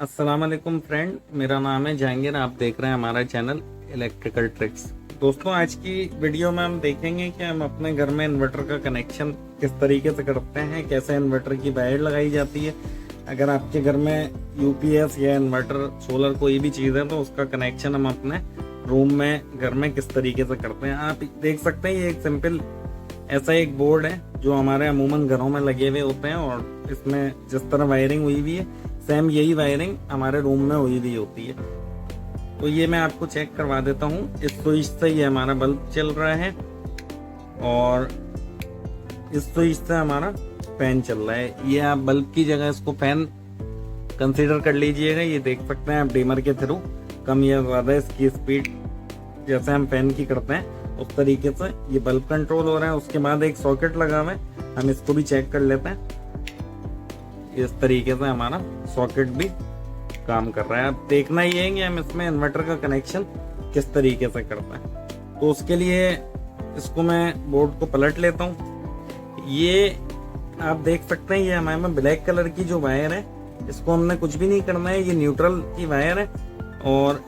अस्सलाम वालेकुम फ्रेंड, मेरा नाम है जहांगीर। आप देख रहे हैं हमारा चैनल इलेक्ट्रिकल ट्रिक्स। दोस्तों, आज की वीडियो में हम देखेंगे कि हम अपने घर में इन्वर्टर का कनेक्शन किस तरीके से करते हैं, कैसे इन्वर्टर की वायर लगाई जाती है। अगर आपके घर में यूपीएस या इन्वर्टर, सोलर कोई भी चीज़ है तो उसका कनेक्शन हम अपने रूम में, घर में किस तरीके से करते हैं। आप देख सकते हैं ये एक सिंपल ऐसा एक बोर्ड है जो हमारे अमूमन घरों में लगे हुए होते हैं, और इसमें जिस तरह वायरिंग हुई हुई है सेम यही वायरिंग हमारे रूम में हुई हुई होती है। तो ये मैं आपको चेक करवा देता हूँ। इस स्विच से ये हमारा बल्ब चल रहा है और इस स्विच से हमारा फैन चल रहा है। ये आप बल्ब की जगह इसको फैन कंसीडर कर लीजिएगा। ये देख सकते हैं आप डिमर के थ्रू कम या ज़्यादा इसकी स्पीड जैसे हम फैन की करते हैं उस तरीके से ये बल्ब कंट्रोल हो रहा है। उसके बाद एक सॉकेट लगा हुआ है, हम इसको भी चेक कर लेते हैं। इस तरीके से हमारा सॉकेट भी काम कर रहा है। अब देखना ही है कि हम इसमें इन्वर्टर का कनेक्शन किस तरीके से करते हैं। तो उसके लिए इसको मैं बोर्ड को पलट लेता हूँ। ये आप देख सकते हैं ये हमारे में ब्लैक कलर की जो वायर है, इसको हमने कुछ भी नहीं करना है। ये न्यूट्रल की वायर है और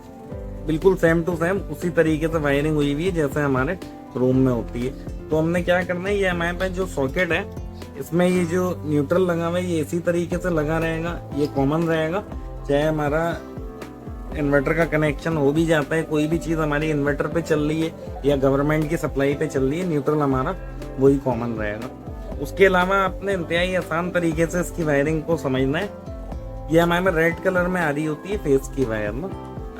बिल्कुल सेम टू सेम उसी तरीके से वायरिंग हुई हुई है जैसे हमारे रूम में होती है। तो हमने क्या करना है, ये हमारे पास जो सॉकेट है इसमें ये जो न्यूट्रल लगा हुआ है ये इसी तरीके से लगा रहेगा, ये कॉमन रहेगा। चाहे हमारा इन्वर्टर का कनेक्शन हो भी जाता है, कोई भी चीज़ हमारी इन्वर्टर पे चल रही है या गवर्नमेंट की सप्लाई पे चल रही है, न्यूट्रल हमारा वही कॉमन रहेगा। उसके अलावा अपने इंतहाई आसान तरीके से इसकी वायरिंग को समझना है। ये हमारे में रेड कलर में आ रही होती है फेस की वायर ना।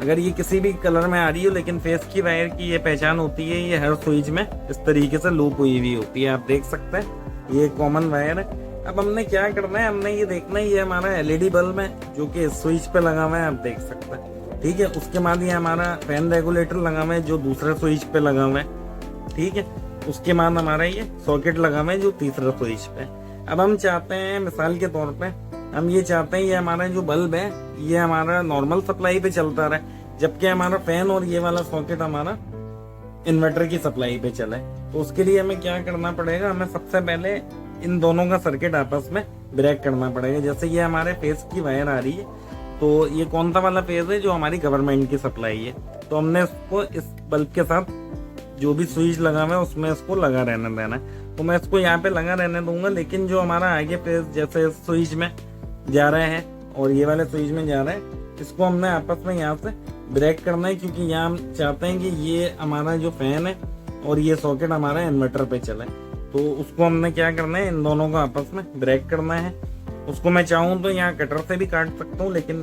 अगर ये किसी भी कलर में आ रही हो लेकिन फेस की वायर की ये पहचान होती है, ये हर स्विच में इस तरीके से लूप हुई हुई होती है। आप देख सकते हैं ये कॉमन वायर है। अब हमने क्या करना है, हमने ये देखना है ये हमारा एलईडी बल्ब है जो कि स्विच पे लगा हुआ है, आप देख सकते हैं। ठीक है, उसके बाद ये हमारा फैन रेगुलेटर लगा हुआ है जो दूसरे स्विच पे लगा हुआ है। ठीक है, उसके बाद हमारा ये सॉकेट लगा हुआ है जो तीसरा स्विच पे। अब हम चाहते हैं, मिसाल के तौर पे हम ये चाहते हैं ये हमारा जो बल्ब है ये हमारा नॉर्मल सप्लाई पे चलता रहे, जबकि हमारा फैन और ये वाला सॉकेट हमारा इन्वर्टर की सप्लाई पे चले। तो उसके लिए हमें क्या करना पड़ेगा, हमें सबसे पहले इन दोनों का सर्किट आपस में ब्रेक करना पड़ेगा। जैसे ये हमारे फेस की वायर आ रही है, तो ये कौन सा वाला फेज है जो हमारी गवर्नमेंट की सप्लाई है, तो हमने इसको इस बल्ब के साथ जो भी स्विच लगा हुआ है उसमें इसको लगा रहने देना है। तो मैं इसको यहाँ पे लगा रहने दूंगा, लेकिन जो हमारा आगे फेज जैसे स्विच में जा रहे हैं और ये वाले स्विच में जा रहे हैं, इसको हमने आपस में यहाँ से ब्रेक करना है, क्योंकि यहाँ हम चाहते हैं कि ये हमारा जो फैन है और ये सॉकेट हमारा इन्वर्टर पे चले। तो उसको हमने क्या करना है, इन दोनों को आपस में ब्रेक करना है। उसको मैं चाहूँ तो यहाँ कटर से भी काट सकता हूँ, लेकिन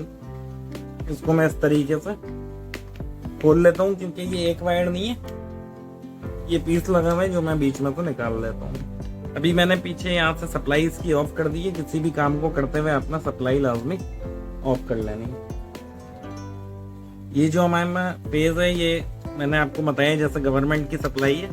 इसको मैं इस तरीके से खोल लेता हूँ क्योंकि ये एक वायर नहीं है, ये पीस लगा हुआ है जो मैं बीच में को निकाल लेता हूँ। अभी मैंने पीछे यहाँ से सप्लाई इसकी ऑफ कर दी है। किसी भी काम को करते हुए अपना सप्लाई लाजमी ऑफ कर लेनी है। ये जो हमारे में फेज है ये मैंने आपको बताया जैसे गवर्नमेंट की सप्लाई है,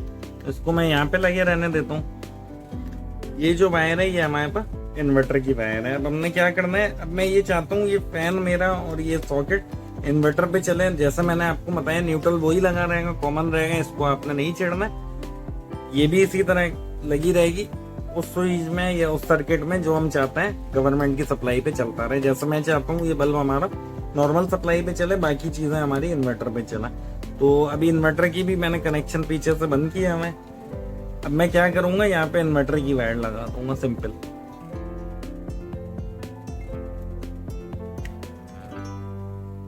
इसको मैं यहाँ पे लगे रहने देता हूँ। ये जो वायर है ये हमारे पास इन्वर्टर की वायर है। अब हमने क्या करना है, अब मैं ये चाहता हूँ ये फैन मेरा और ये सॉकेट इन्वर्टर पे चले। जैसे मैंने आपको बताया न्यूट्रल वही लगा रहेगा, कॉमन रहेगा, इसको आपने नहीं छेड़ना। ये भी इसी तरह लगी रहेगी उस स्विच में या उस सर्किट में जो हम चाहते हैं गवर्नमेंट की सप्लाई पे चलता रहे। जैसे मैं चाहता हूँ ये बल्ब हमारा नॉर्मल सप्लाई पे चले, बाकी चीजें हमारी इन्वर्टर पे चला। तो अभी इन्वर्टर की भी मैंने कनेक्शन पीछे से बंद किया है। अब मैं क्या करूंगा, यहाँ पे इन्वर्टर की वायर लगा दूंगा सिंपल।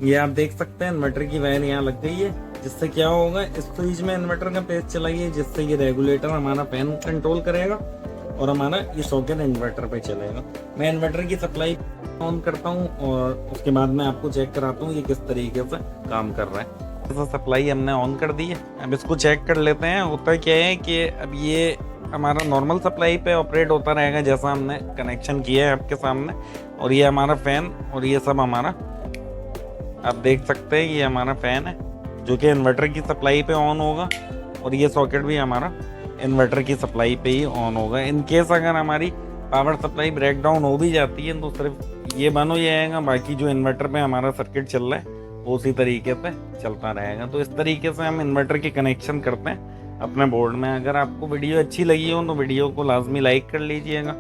ये आप देख सकते हैं इन्वर्टर की वायर यहाँ लग गई है, जिससे क्या होगा इस स्विच में इन्वर्टर का पेज चलाइए, जिससे ये रेगुलेटर हमारा फैन कंट्रोल करेगा और हमारा ये सॉकेट इन्वर्टर पे चलेगा। मैं इन्वर्टर की सप्लाई ऑन करता हूँ और उसके बाद मैं आपको चेक कराता हूँ ये किस तरीके से काम कर रहा है। जैसा सप्लाई हमने ऑन कर दी है, अब इसको चेक कर लेते हैं। होता क्या है कि अब ये हमारा नॉर्मल सप्लाई पे ऑपरेट होता रहेगा जैसा हमने कनेक्शन किया है आपके सामने, और ये हमारा फैन और ये सब हमारा, आप देख सकते हैं ये हमारा फैन है जो कि इन्वर्टर की सप्लाई पे ऑन होगा, और ये सॉकेट भी हमारा इन्वर्टर की सप्लाई पे ही ऑन होगा। इन केस अगर हमारी पावर सप्लाई ब्रेक डाउन हो भी जाती है तो सिर्फ ये बंद हो जाएगा, बाकी जो इन्वर्टर पे हमारा सर्किट चल रहा है वो उसी तरीके से चलता रहेगा। तो इस तरीके से हम इन्वर्टर की कनेक्शन करते हैं अपने बोर्ड में। अगर आपको वीडियो अच्छी लगी हो तो वीडियो को लाजमी लाइक कर लीजिएगा।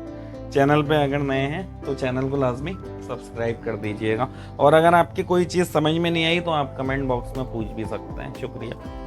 चैनल पे अगर नए हैं तो चैनल को लाजमी सब्सक्राइब कर दीजिएगा। और अगर आपकी कोई चीज़ समझ में नहीं आई तो आप कमेंट बॉक्स में पूछ भी सकते हैं। शुक्रिया।